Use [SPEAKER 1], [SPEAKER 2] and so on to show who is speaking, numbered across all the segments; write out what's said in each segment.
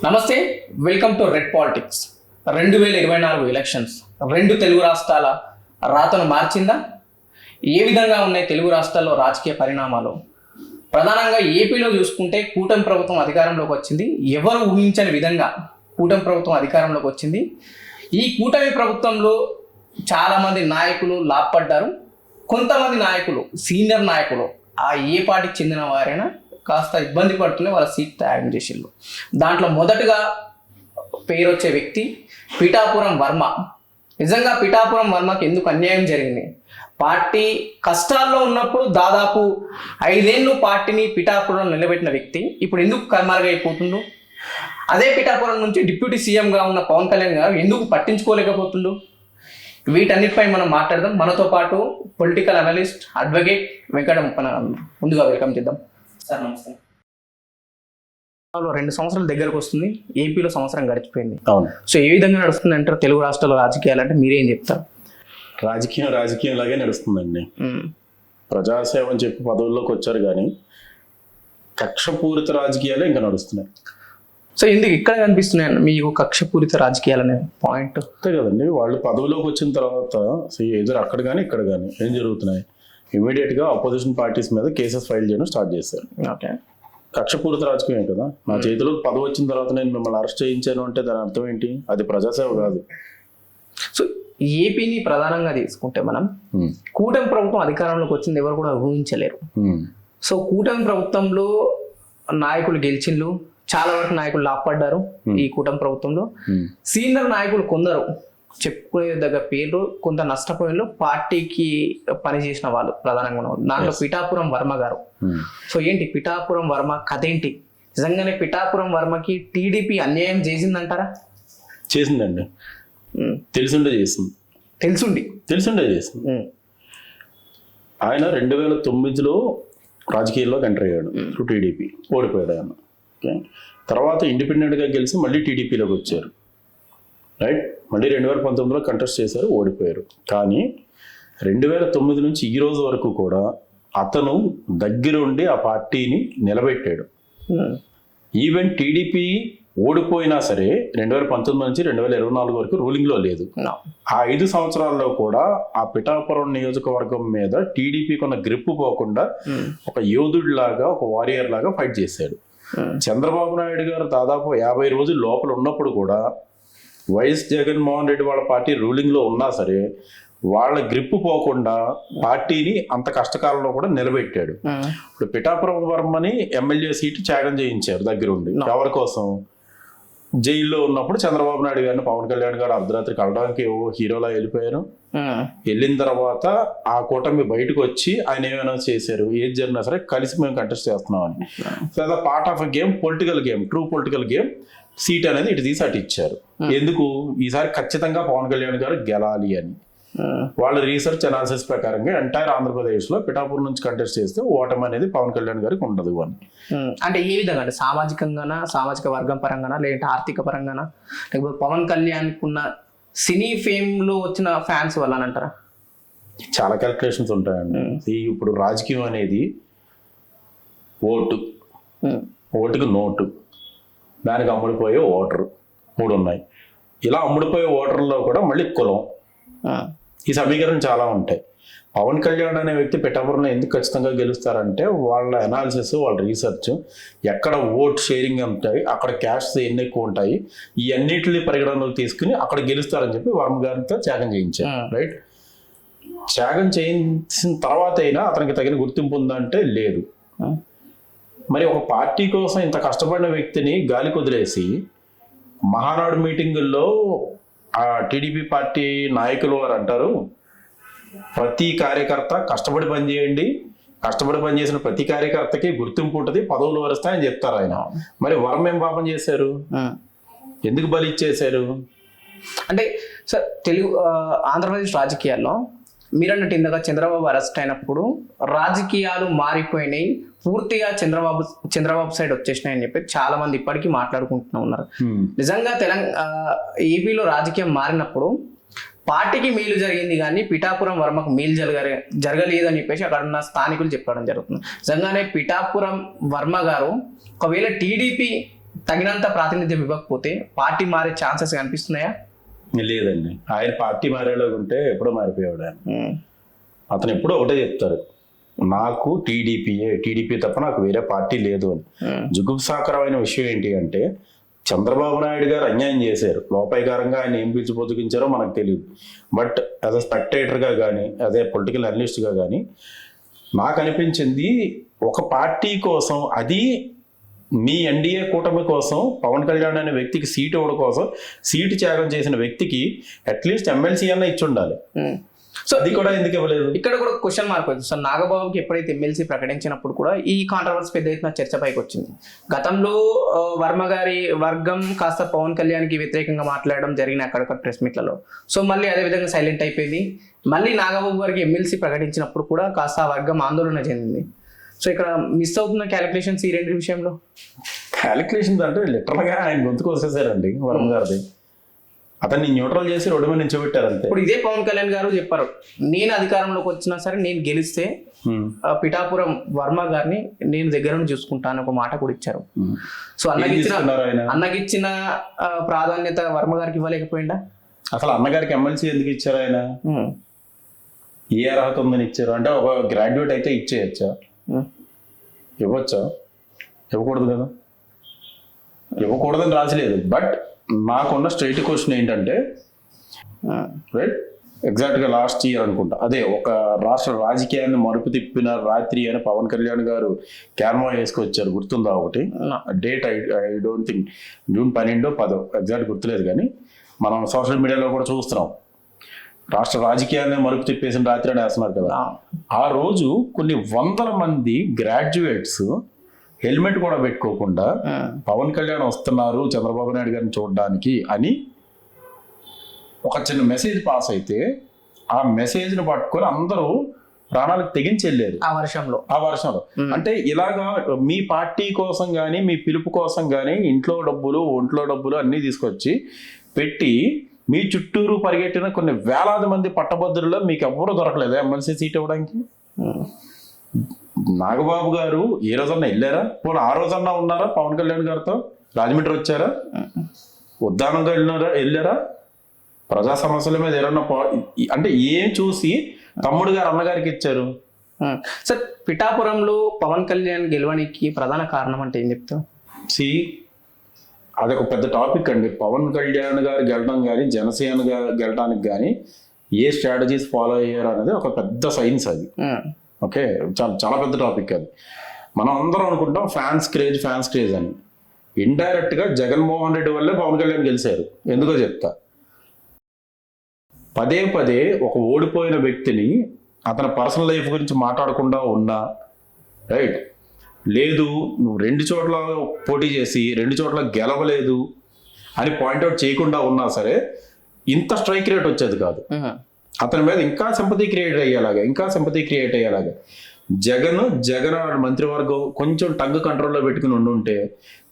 [SPEAKER 1] నమస్తే, welcome to red politics. 2024 elections రెండు తెలుగు రాష్ట్రాల రాతను మార్చిందా? ఏ విధంగా ఉన్నాయి తెలుగు రాష్ట్రాల్లో రాజకీయ పరిణామాలు? ప్రధానంగా ఏపీలో చూసుకుంటే కూటమి ప్రభుత్వం అధికారంలోకి వచ్చింది. ఎవరు ఊహించని విధంగా కూటమి ప్రభుత్వం అధికారంలోకి వచ్చింది. ఈ కూటమి ప్రభుత్వంలో చాలామంది నాయకులు లాభపడ్డారు. కొంతమంది నాయకులు, సీనియర్ నాయకులు, ఆ ఏ పార్టీకి చెందిన వారైనా కాస్త ఇబ్బంది పడుతూనే వాళ్ళ సీట్ త్యాగం చేసిండ్రు. దాంట్లో మొదటగా పేరు వచ్చే వ్యక్తి పిఠాపురం వర్మ. నిజంగా పిఠాపురం వర్మకి ఎందుకు అన్యాయం జరిగింది? పార్టీ కష్టాల్లో ఉన్నప్పుడు దాదాపు 5 ఏళ్ళు పార్టీని పిఠాపురం నిలబెట్టిన వ్యక్తి ఇప్పుడు ఎందుకు కనుమరుగైపోతుండు? అదే పిఠాపురం నుంచి డిప్యూటీ సీఎంగా ఉన్న పవన్ కళ్యాణ్ గారు ఎందుకు పట్టించుకోలేకపోతుండు? వీటన్నిటిపై మనం మాట్లాడదాం. మనతో పాటు political analyst, advocate Venkata Muppana. ముందుగా వెల్కమ్ చేద్దాం సార్. నమస్తే. 2 సంవత్సరాల దగ్గరకు వస్తుంది, ఏపీలో సంవత్సరం గడిచిపోయింది.
[SPEAKER 2] అవును.
[SPEAKER 1] సో ఏ విధంగా నడుస్తుంది అంటారు తెలుగు రాష్ట్రాల రాజకీయాలు? అంటే మీరేం చెప్తారు?
[SPEAKER 2] రాజకీయం లాగే నడుస్తుందండి. ప్రజాసేవ అని చెప్పి పదవుల్లోకి వచ్చారు కానీ కక్షపూరిత రాజకీయాలే ఇంకా నడుస్తున్నాయి.
[SPEAKER 1] సో ఎందుకు ఇక్కడ కనిపిస్తున్నాయి మీకు కక్షపూరిత రాజకీయాలు అనే పాయింట్?
[SPEAKER 2] అంతే కదండి. వాళ్ళు పదవిలోకి వచ్చిన తర్వాత ఎదురు అక్కడ కానీ ఇక్కడ కానీ ఏం జరుగుతున్నాయి? ఇమీడియట్గా అపోజిషన్ పార్టీస్ మీద కేసెస్ ఫైల్ చేయడం స్టార్ట్ చేశారు.
[SPEAKER 1] ఓకే,
[SPEAKER 2] కక్షపూరిత రాజకీయం కదా. నా చేతిలోకి పదవి వచ్చిన తర్వాత నేను మిమ్మల్ని అరెస్ట్ చేయించాను అంటే దాని అర్థం ఏంటి? అది ప్రజాసేవ కాదు.
[SPEAKER 1] సో ఏపీని ప్రధానంగా తీసుకుంటే మనం కూటమి ప్రభుత్వం అధికారంలోకి వచ్చింది ఎవరు కూడా ఊహించలేరు. సో కూటమి ప్రభుత్వంలో నాయకులు గెలిచిండ్రు, చాలా వరకు నాయకులు లాభపడ్డారు. ఈ కూటమి ప్రభుత్వంలో సీనియర్ నాయకులు కొందరు చెప్పుకునే దగ్గర పేర్లు, కొంత నష్టపోయిన పార్టీకి పనిచేసిన వాళ్ళు ప్రధానంగా ఉన్నారు. దాంట్లో పిఠాపురం వర్మ గారు. సో ఏంటి పిఠాపురం వర్మ కథ ఏంటి? నిజంగానే పిఠాపురం వర్మకి టీడీపీ అన్యాయం చేసిందంటారా?
[SPEAKER 2] చేసిందండి. తెలిసిండే చేసింది. తెలిసిండే చేసింది. ఆయన 2009లో రాజకీయాల్లోకి ఎంటర్ అయ్యాడు త్రూ టీడీపీ. ఓడిపోయాడు ఆయన. ఓకే, తర్వాత ఇండిపెండెంట్గా గెలిచి మళ్ళీ టీడీపీలోకి వచ్చారు. రైట్. మళ్ళీ 2019లో కంటెస్ట్ చేశారు, ఓడిపోయారు. కానీ 2009 నుంచి ఈ రోజు వరకు కూడా అతను దగ్గరుండి ఆ పార్టీని నిలబెట్టాడు. ఈవెన్ టీడీపీ ఓడిపోయినా సరే 2019 నుంచి 2024 వరకు రూలింగ్లో లేదు. ఆ 5 సంవత్సరాల్లో కూడా ఆ పిఠాపురం నియోజకవర్గం మీద టీడీపీ కొన్న గ్రిప్ పోకుండా ఒక యోధుడిలాగా, ఒక వారియర్ లాగా ఫైట్ చేశాడు. చంద్రబాబు నాయుడు గారు దాదాపు 50 రోజులు లోపల ఉన్నప్పుడు కూడా వైఎస్ జగన్మోహన్ రెడ్డి వాళ్ళ పార్టీ రూలింగ్లో ఉన్నా సరే వాళ్ళ గ్రిప్ పోకుండా పార్టీని అంత కష్టకాలంలో కూడా నిలబెట్టాడు. ఇప్పుడు పిఠాపురం వర్మని ఎమ్మెల్యే సీటు త్యాగం చేయించారు దగ్గరుండి. ఎవరి కోసం? జైల్లో ఉన్నప్పుడు చంద్రబాబు నాయుడు గారిని పవన్ కళ్యాణ్ గారు అర్ధరాత్రి కలడానికి హీరోలా వెళ్ళిపోయారు. వెళ్ళిన తర్వాత ఆ కూటమి బయటకు వచ్చి ఆయన ఏమైనా చేశారు, ఏది జరిగినా సరే కలిసి మేము కంటెస్ట్ చేస్తున్నామని. సో అదే part of a game, political game, true political game. Seat అనేది ఇటు తీసి అటు ఇచ్చారు. ఎందుకు? ఈసారి ఖచ్చితంగా పవన్ కళ్యాణ్ గారు గెలాలి అని. వాళ్ళ రీసెర్చ్ అనాలిసిస్ ప్రకారంగా ఎంటైర్ ఆంధ్రప్రదేశ్లో పిఠాపురం నుంచి కంటెస్ట్ చేస్తే ఓటమి అనేది పవన్ కళ్యాణ్ గారికి ఉండదు అని.
[SPEAKER 1] అంటే ఏ విధంగా? అంటే సామాజికంగానా, సామాజిక వర్గం పరంగానా, లేదంటే ఆర్థిక పరంగానా, లేకపోతే పవన్ కళ్యాణ్ ఉన్న సినీ ఫేమ్ లో వచ్చిన ఫ్యాన్స్ వల్ల అంటారా?
[SPEAKER 2] చాలా క్యాలిక్యులేషన్స్ ఉంటాయండి. ఇప్పుడు రాజకీయం అనేది ఓటుకు నోటు, దానికి అమ్ముడిపోయే ఓటరు, 3 ఉన్నాయి. ఇలా అమ్ముడిపోయే ఓటర్లో కూడా మళ్ళీ కులం, ఈ సమీకరణ చాలా ఉంటాయి. పవన్ కళ్యాణ్ అనే వ్యక్తి పిఠాపురంలో ఎందుకు ఖచ్చితంగా గెలుస్తారంటే వాళ్ళ అనాలిసిస్, వాళ్ళ రీసెర్చ్, ఎక్కడ ఓట్ షేరింగ్ ఉంటాయి, అక్కడ క్యాష్ ఎన్ని ఎక్కువ ఉంటాయి, ఈ అన్నింటినీ పరిగణనలోకి తీసుకుని అక్కడ గెలుస్తారని చెప్పి వర్మ గారితో త్యాగం చేయించారు. రైట్. త్యాగం చేయించిన తర్వాత అయినా అతనికి తగిన గుర్తింపు ఉందంటే లేదు. మరి ఒక పార్టీ కోసం ఇంత కష్టపడిన వ్యక్తిని గాలికి వదిలేసి మహానాడు మీటింగుల్లో ఆ టీడీపీ పార్టీ నాయకులు వారు అంటారు, ప్రతి కార్యకర్త కష్టపడి పనిచేయండి, కష్టపడి పనిచేసిన ప్రతి కార్యకర్తకి గుర్తింపు ఉంటుంది, పదవులు వరుస్తాయని చెప్తారు ఆయన. మరి వర్మ ఏం పాపం చేశారు? ఎందుకు బలి ఇచ్చేశారు? అంటే సార్ ఆంధ్రప్రదేశ్ రాజకీయాల్లో మీరన్నట్టు ఇందాక చంద్రబాబు అరెస్ట్ అయినప్పుడు రాజకీయాలు మారిపోయినాయి, పూర్తిగా చంద్రబాబు సైడ్ వచ్చేసినాయి అని చెప్పి చాలా మంది ఇప్పటికీ మాట్లాడుకుంటూ ఉన్నారు. నిజంగా ఏపీలో రాజకీయం మారినప్పుడు పార్టీకి మేలు జరిగింది కానీ పిఠాపురం వర్మకు మేలు జరగలేదు అని చెప్పేసి అక్కడ ఉన్న స్థానికులు చెప్పడం జరుగుతుంది. నిజంగానే పిఠాపురం వర్మ గారు ఒకవేళ టీడీపీ
[SPEAKER 1] తగినంత ప్రాతినిధ్యం ఇవ్వకపోతే పార్టీ మారే ఛాన్సెస్ కనిపిస్తున్నాయా?
[SPEAKER 2] లేదండి, ఆయన పార్టీ మారేలాగా ఉంటే ఎప్పుడో మారిపోయాడు ఆయన. అతను ఎప్పుడో ఒకటే చెప్తారు, నాకు టీడీపీ తప్ప నాకు వేరే పార్టీ లేదు అని. జుగుప్సాకరమైన విషయం ఏంటి అంటే చంద్రబాబు నాయుడు గారు అన్యాయం చేశారు, లోపాయకారంగా ఆయన ఏం పిలిచి పొద్దుకించారో మనకు తెలియదు. బట్ యాజ్ అ స్పెక్టేటర్గా కానీ యాజ్ ఏ పొలిటికల్ అనలిస్ట్గా కానీ నాకు అనిపించింది, ఒక పార్టీ కోసం, అది మీ ఎన్డీఏ కూటమి కోసం పవన్ కళ్యాణ్ అనే వ్యక్తికి సీటు ఇవ్వడం కోసం సీటు త్యాగం చేసిన వ్యక్తికి అట్లీస్ట్ ఎమ్మెల్సీ అన్న ఇచ్చి ఉండాలి. సో అది కూడా ఎందుకు ఇవ్వలేదు? ఇక్కడ కూడా క్వశ్చన్ మార్క్ వచ్చింది. సో నాగబాబుకి ఎప్పుడైతే ఎమ్మెల్సీ ప్రకటించినప్పుడు కూడా ఈ కాంట్రవర్సీ పెద్ద ఎత్తున చర్చ పైకి వచ్చింది. గతంలో వర్మ గారి వర్గం కాస్త పవన్ కళ్యాణ్కి వ్యతిరేకంగా మాట్లాడడం జరిగిన అక్కడక్కడ ప్రెస్ మీట్లలో. సో మళ్ళీ అదే విధంగా సైలెంట్ అయిపోయింది. మళ్ళీ నాగబాబు గారికి ఎమ్మెల్సీ ప్రకటించినప్పుడు కూడా కాస్త ఆ వర్గం ఆందోళన చెందింది. సో ఇక్కడ మిస్ అవుతున్న క్యాలిక్యులేషన్స్ ఈ రెండు విషయంలో. క్యాలిక్యులేషన్స్ అంటే లిటరల్గా ఆయన గొంతుకు వచ్చేసారండి వర్మ గారిది. అతన్ని న్యూట్రల్ చేసి రోడ్డు మీద నిల్చోబెట్టారు అంతే. ఇప్పుడు ఇదే పవన్ కళ్యాణ్ గారు చెప్పారు, నేను అధికారంలోకి వచ్చినా సరే నేను గెలిస్తే పిఠాపురం వర్మ గారిని నేను దగ్గర నుంచి చూసుకుంటాను ఒక మాట కూడా ఇచ్చారు. సో అన్నగిచ్చిన ప్రాధాన్యత వర్మ గారికి ఇవ్వలేకపోయిందా? అసలు అన్నగారికి ఎమ్మెల్సీ ఎందుకు ఇచ్చారు ఆయన? ఏ అర్హత ఉందని ఇచ్చారు? అంటే ఒక గ్రాడ్యుయేట్ అయితే ఇచ్చేయచ్చా? ఇవ్వచ్చా? ఇవ్వకూడదు కదా. ఇవ్వకూడదని రాసలేదు. బట్ నాకున్న స్ట్రైట్ క్వశ్చన్ ఏంటంటే, రైట్, ఎగ్జాక్ట్గా లాస్ట్ ఇయర్ అనుకుంటా, అదే ఒక రాష్ట్ర రాజకీయాన్ని మరుపు తిప్పిన రాత్రి అని పవన్ కళ్యాణ్ గారు క్యాన్వా వేసుకొచ్చారు, గుర్తుందా? ఒకటి date I don't think June 12-10 exact గుర్తులేదు, కానీ మనం సోషల్ మీడియాలో కూడా చూస్తున్నాం, రాష్ట్ర రాజకీయాన్ని మరుపు తిప్పేసిన రాత్రి అని వేస్తున్నారు కదా. ఆ రోజు కొన్ని వందల మంది గ్రాడ్యుయేట్స్ హెల్మెట్ కూడా పెట్టుకోకుండా పవన్ కళ్యాణ్ వస్తున్నారు చంద్రబాబు నాయుడు గారిని చూడడానికి అని ఒక చిన్న మెసేజ్ పాస్ అయితే ఆ మెసేజ్ని పట్టుకొని అందరూ ప్రాణాలకు తెగించి వెళ్ళారు ఆ వర్షంలో. అంటే ఇలాగా మీ పార్టీ కోసం కానీ మీ పిలుపు కోసం కానీ ఇంట్లో డబ్బులు ఒంట్లో డబ్బులు అన్నీ తీసుకొచ్చి పెట్టి మీ చుట్టూరు పరిగెట్టిన కొన్ని వేలాది మంది పట్టభద్రుల్లో మీకు ఎవ్వరూ దొరకలేదు ఎమ్మెల్సీ సీట్ ఇవ్వడానికి. నాగబాబు గారు ఏ రోజన్నా వెళ్ళారా? పోనీ ఆ రోజన్నా ఉన్నారా పవన్ కళ్యాణ్ గారితో? రాజమండ్రి వచ్చారా? ఉద్దానంగా వెళ్ళారా? ప్రజా సమస్యల మీద ఏమన్నా అంటే ఏం చూసి తమ్ముడు గారు అన్నగారికి ఇచ్చారు? సార్, పిఠాపురంలో పవన్ కళ్యాణ్ గెలవడానికి ప్రధాన కారణం అంటే ఏం చెప్తావు? అదొక పెద్ద టాపిక్ అండి. పవన్ కళ్యాణ్ గారు గెలడం కానీ జనసేన గెలడానికి కానీ ఏ స్ట్రాటజీస్ ఫాలో అయ్యారు అనేది ఒక పెద్ద సైన్స్ అది. ఓకే, చాలా చాలా పెద్ద టాపిక్ అది. మనం అందరం అనుకుంటాం ఫ్యాన్స్ క్రేజ్ అని. ఇండైరెక్ట్గా జగన్మోహన్ రెడ్డి వల్లే పవన్ కళ్యాణ్ గెలిచారు. ఎందుకో చెప్తా. పదే ఒక ఓడిపోయిన వ్యక్తిని అతని పర్సనల్ లైఫ్ గురించి మాట్లాడకుండా ఉన్నా, రైట్, లేదు నువ్వు 2 చోట్ల పోటీ చేసి 2 చోట్ల గెలవలేదు అని పాయింట్అవుట్ చేయకుండా ఉన్నా సరే ఇంత స్ట్రైక్ రేట్ వచ్చేది కాదు. అతని మీద ఇంకా సింపతి క్రియేట్ అయ్యేలాగా జగన్ మంత్రివర్గం కొంచెం టంగ్ కంట్రోల్లో పెట్టుకుని ఉండుంటే,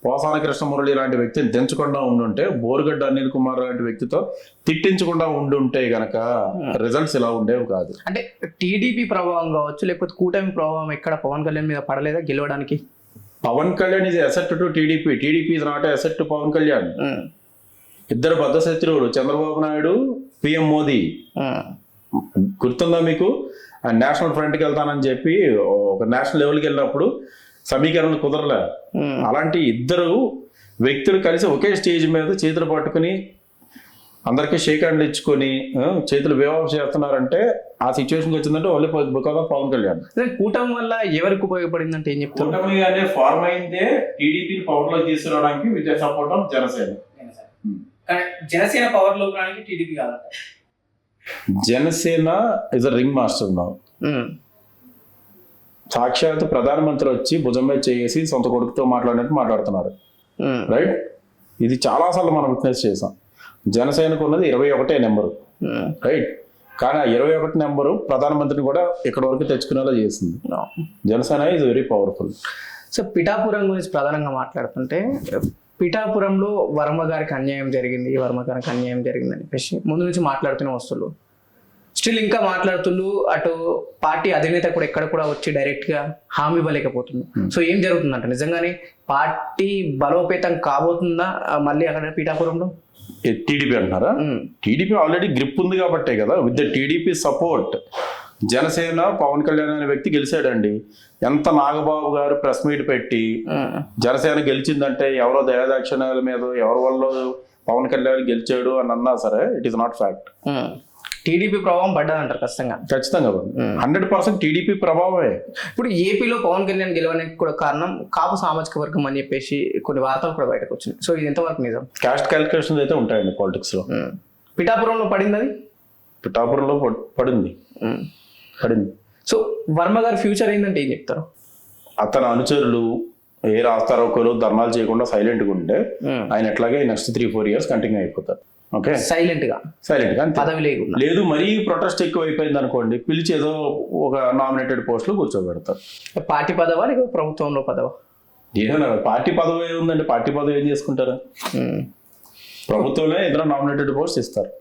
[SPEAKER 2] పోసాన కృష్ణమురళి లాంటి వ్యక్తిని దించకుండా ఉండుంటే, బోరుగడ్డ అనిల్ కుమార్ లాంటి వ్యక్తితో తిట్టించకుండా ఉండుంటే గనక రిజల్ట్స్ ఇలా ఉండేవి కాదు. అంటే టీడీపీ ప్రభావం కావచ్చు, లేకపోతే కూటమి ప్రభావం ఎక్కడ పవన్ కళ్యాణ్ మీద పడలేదా గెలవడానికి? Pawan Kalyan is asset to TDP is not asset to Pawan Kalyan. ఇద్దరు బద్ధ శత్రువులు, చంద్రబాబు నాయుడు, పిఎం మోదీ. గుర్తుందా మీకు? నేషనల్ ఫ్రంట్కి వెళ్తానని చెప్పి ఒక నేషనల్ లెవెల్కి వెళ్ళినప్పుడు సమీకరణలు కుదరలే. అలాంటి ఇద్దరు వ్యక్తులు కలిసి ఒకే స్టేజ్ మీద చేతులు పట్టుకుని అందరికీ షేక్ హ్యాండ్లు ఇచ్చుకొని చేతులు వేవ్ ఆఫ్ చేస్తున్నారంటే ఆ సిచ్యువేషన్కి వచ్చిందంటే only because of Pawan Kalyan. కూటమి వల్ల ఎవరికి ఉపయోగపడిందంటే ఏం చెప్తారు? కూటమి అనే ఫార్మ్ అయిందే టీడీపీని పవర్ లో తీసుకురావడానికి with the support of Janasena power లో టీడీపీ కాదు. Janasena is a ring master now. సాక్షాత్ ప్రధానమంత్రి వచ్చి భుజం మీద చేసి సొంత కొడుకుతో మాట్లాడినట్టు మాట్లాడుతున్నారు, రైట్? ఇది చాలాసార్లు మనం విట్నెస్ చేసాం. జనసేనకు ఉన్నది 21 నెంబరు, రైట్? కానీ ఆ 21 నెంబరు ప్రధానమంత్రిని కూడా ఇక్కడ వరకు తెచ్చుకునేలా చేసింది. Janasena is very powerful. So Pithapuram గురించి ప్రధానంగా మాట్లాడుతుంటే, పిఠాపురంలో వర్మ గారికి అన్యాయం జరిగింది అని చెప్పేసి ముందు నుంచి మాట్లాడుతున్న వస్తువులు,
[SPEAKER 1] స్టిల్ ఇంకా మాట్లాడుతుండు, అటు పార్టీ అధినేత కూడా ఎక్కడ కూడా వచ్చి డైరెక్ట్ గా హామీ ఇవ్వలేకపోతుంది. సో ఏం జరుగుతుందంట, నిజంగానే పార్టీ బలోపేతం కాబోతుందా మళ్ళీ అక్కడ పీఠాపురంలో?
[SPEAKER 2] టీడీపీ అంటున్నారా? టీడీపీ ఆల్రెడీ గ్రిప్ ఉంది కాబట్టే కదా, with the TDP support Janasena Pawan Kalyan అనే వ్యక్తి గెలిచాడండి. ఎంత నాగబాబు గారు ప్రెస్ మీట్ పెట్టి జనసేన గెలిచిందంటే ఎవరో దయాదాక్షిణ్యాల మీద ఎవరి వల్ల పవన్ కళ్యాణ్ గెలిచాడు అని అన్నా సరే it is not fact.
[SPEAKER 1] TDP ప్రభావం పడ్డదంటారు ఖచ్చితంగా?
[SPEAKER 2] ఖచ్చితంగా 100% టీడీపీ ప్రభావమే.
[SPEAKER 1] ఇప్పుడు ఏపీలో పవన్ కళ్యాణ్ గెలవడానికి కూడా కారణం కాపు సామాజిక వర్గం అని చెప్పేసి కొన్ని వార్తలు కూడా బయటకు వచ్చినాయి. సో ఇది ఎంతవరకు నిజం?
[SPEAKER 2] క్యాస్ట్ క్యాలిక్యులేషన్స్ అయితే ఉంటాయండి పాలిటిక్స్ లో.
[SPEAKER 1] పిఠాపురంలో పడింది అది?
[SPEAKER 2] పిఠాపురంలో పడింది.
[SPEAKER 1] సో వర్మ గారి ఫ్యూచర్ ఏంటంటే ఏం చెప్తారు?
[SPEAKER 2] అతని అనుచరులు ఏ రాస్తారోకోలు ధర్నాలు చేయకుండా సైలెంట్గా ఉంటే ఆయన ఎట్లాగే నెక్స్ట్ 3-4 years కంటిన్యూ అయిపోతారు. ఓకే,
[SPEAKER 1] సైలెంట్ గా పదవి లేకుండా.
[SPEAKER 2] లేదు మరీ ప్రొటెస్ట్ ఎక్కువ అయిపోయింది అనుకోండి, పిలిచి ఏదో ఒక నామినేటెడ్ పోస్టులు కూర్చోబెడతారు.
[SPEAKER 1] పార్టీ పదవా లేక ప్రభుత్వంలో పదవా?
[SPEAKER 2] ఏదైనా పార్టీ పదవి ఏముందండి, పార్టీ పదవి ఏం చేసుకుంటారు? ప్రభుత్వంలో ఏదైనా నామినేటెడ్ పోస్ట్ ఇస్తారు.